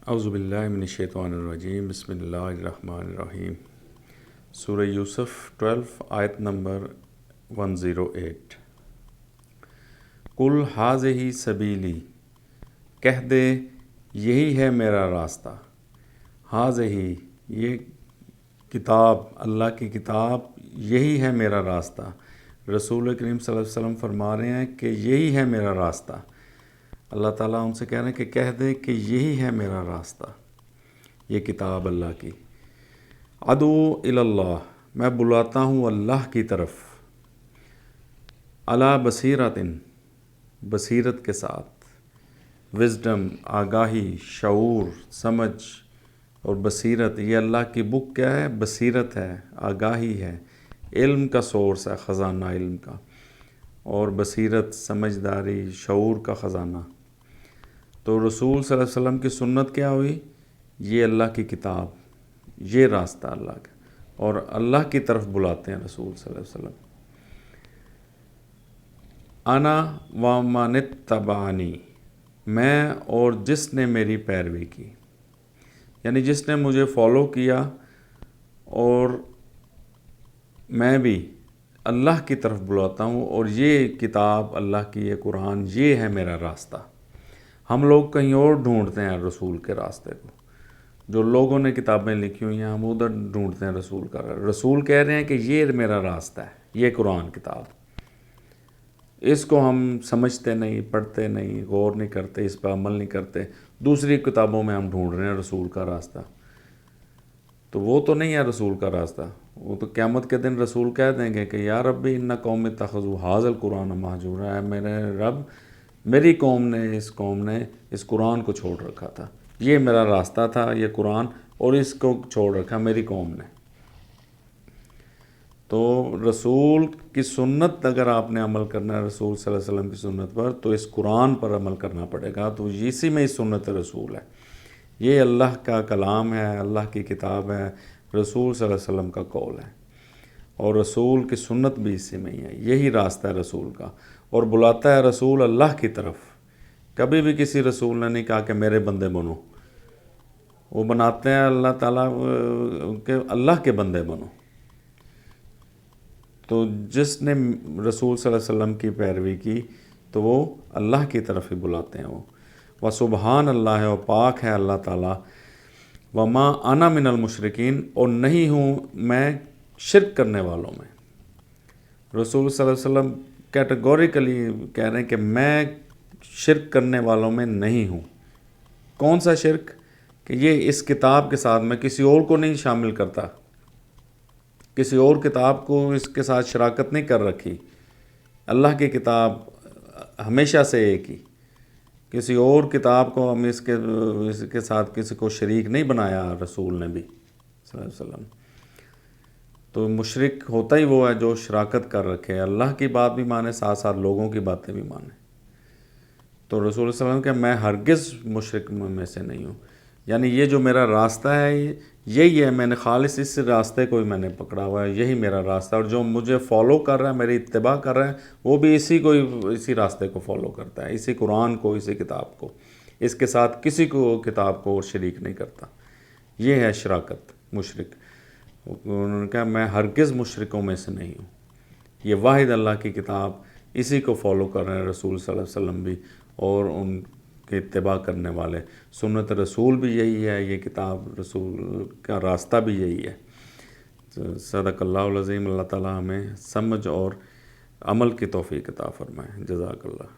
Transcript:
اعوذ باللہ من الشیطان الرجیم، بسم اللہ الرحمن الرحیم۔ سورہ یوسف 12 آیت نمبر 108۔ قل ھذہ سبیلی، کہہ دے یہی ہے میرا راستہ۔ ھذہ، یہ کتاب، اللہ کی کتاب، یہی ہے میرا راستہ۔ رسول کریم صلی اللہ علیہ وسلم فرما رہے ہیں کہ یہی ہے میرا راستہ۔ اللہ تعالیٰ ان سے کہہ رہے ہیں کہ کہہ دے کہ یہی ہے میرا راستہ، یہ کتاب اللہ کی۔ ادعو الی اللہ، میں بلاتا ہوں اللہ کی طرف۔ علی بصیرۃ، بصیرت کے ساتھ، وزڈم، آگاہی، شعور، سمجھ اور بصیرت۔ یہ اللہ کی بک کیا ہے؟ بصیرت ہے، آگاہی ہے، علم کا سورس ہے، خزانہ علم کا، اور بصیرت، سمجھداری، شعور کا خزانہ۔ تو رسول صلی اللہ علیہ وسلم کی سنت کیا ہوئی؟ یہ اللہ کی کتاب، یہ راستہ اللہ کا، اور اللہ کی طرف بلاتے ہیں رسول صلی اللہ علیہ وسلم۔ انا ومن اتبعنی، میں اور جس نے میری پیروی کی، یعنی جس نے مجھے فالو کیا، اور میں بھی اللہ کی طرف بلاتا ہوں، اور یہ کتاب اللہ کی، یہ قرآن، یہ ہے میرا راستہ۔ ہم لوگ کہیں اور ڈھونڈتے ہیں رسول کے راستے کو، جو لوگوں نے کتابیں لکھی ہوئی ہیں ہم ادھر ڈھونڈتے ہیں رسول کا۔ رسول کہہ رہے ہیں کہ یہ میرا راستہ ہے، یہ قرآن کتاب، اس کو ہم سمجھتے نہیں، پڑھتے نہیں، غور نہیں کرتے، اس پہ عمل نہیں کرتے، دوسری کتابوں میں ہم ڈھونڈ رہے ہیں رسول کا راستہ۔ تو وہ تو نہیں ہے رسول کا راستہ، وہ تو قیامت کے دن رسول کہہ دیں گے کہ یا ربی ان قوم اتخذوا ھذا القرآن مہجورا، ہے میرے رب، میری قوم نے، اس قوم نے اس قرآن کو چھوڑ رکھا تھا، یہ میرا راستہ تھا یہ قرآن، اور اس کو چھوڑ رکھا میری قوم نے۔ تو رسول کی سنت اگر آپ نے عمل کرنا ہے، رسول صلی اللہ علیہ وسلم کی سنت پر، تو اس قرآن پر عمل کرنا پڑے گا۔ تو اسی میں ہی سنت رسول ہے، یہ اللہ کا کلام ہے، اللہ کی کتاب ہے، رسول صلی اللہ علیہ وسلم کا قول ہے، اور رسول کی سنت بھی اسی میں ہی ہے، یہی راستہ ہے رسول کا۔ اور بلاتا ہے رسول اللہ کی طرف۔ کبھی بھی کسی رسول نے نہیں کہا کہ میرے بندے بنو، وہ بناتے ہیں اللہ تعالیٰ کہ اللہ کے بندے بنو۔ تو جس نے رسول صلی اللہ علیہ وسلم کی پیروی کی تو وہ اللہ کی طرف ہی بلاتے ہیں۔ وہ سبحان اللہ، و پاک ہے اللہ تعالیٰ، وما انا من المشرکین، اور نہیں ہوں میں شرک کرنے والوں میں۔ رسول صلی اللہ علیہ وسلم کیٹیگوریکلی کہہ رہے ہیں کہ میں شرک کرنے والوں میں نہیں ہوں۔ کون سا شرک؟ کہ یہ اس کتاب کے ساتھ میں کسی اور کو نہیں شامل کرتا، کسی اور کتاب کو اس کے ساتھ شراکت نہیں کر رکھی۔ اللہ کی کتاب ہمیشہ سے ایک ہی، کسی اور کتاب کو ہم اس کے ساتھ کسی کو شریک نہیں بنایا رسول نے بھی صلی اللہ علیہ وسلم۔ تو مشرک ہوتا ہی وہ ہے جو شراکت کر رکھے، اللہ کی بات بھی مانے، ساتھ ساتھ لوگوں کی باتیں بھی مانے۔ تو رسول صلی اللہ علیہ وسلم کہ میں ہرگز مشرک میں سے نہیں ہوں، یعنی یہ جو میرا راستہ ہے یہی ہے، میں نے خالص اس راستے کو ہی میں نے پکڑا ہوا ہے، یہی میرا راستہ، اور جو مجھے فالو کر رہا ہے، میری اتباع کر رہا ہے، وہ بھی اسی راستے کو فالو کرتا ہے، اسی قرآن کو، اسی کتاب کو، اس کے ساتھ کسی کو کتاب کو شریک نہیں کرتا۔ یہ ہے شراکت، مشرک۔ انہوں نے کہا میں ہرگز مشرکوں میں سے نہیں ہوں، یہ واحد اللہ کی کتاب، اسی کو فالو کر رہے ہیں رسول صلی اللہ علیہ وسلم بھی، اور ان کے اتباع کرنے والے۔ سنت رسول بھی یہی ہے، یہ کتاب رسول کا راستہ بھی یہی ہے۔ صدق اللہ العظیم۔ اللہ تعالیٰ ہمیں سمجھ اور عمل کی توفیق عطا فرمائے۔ جزاک اللہ۔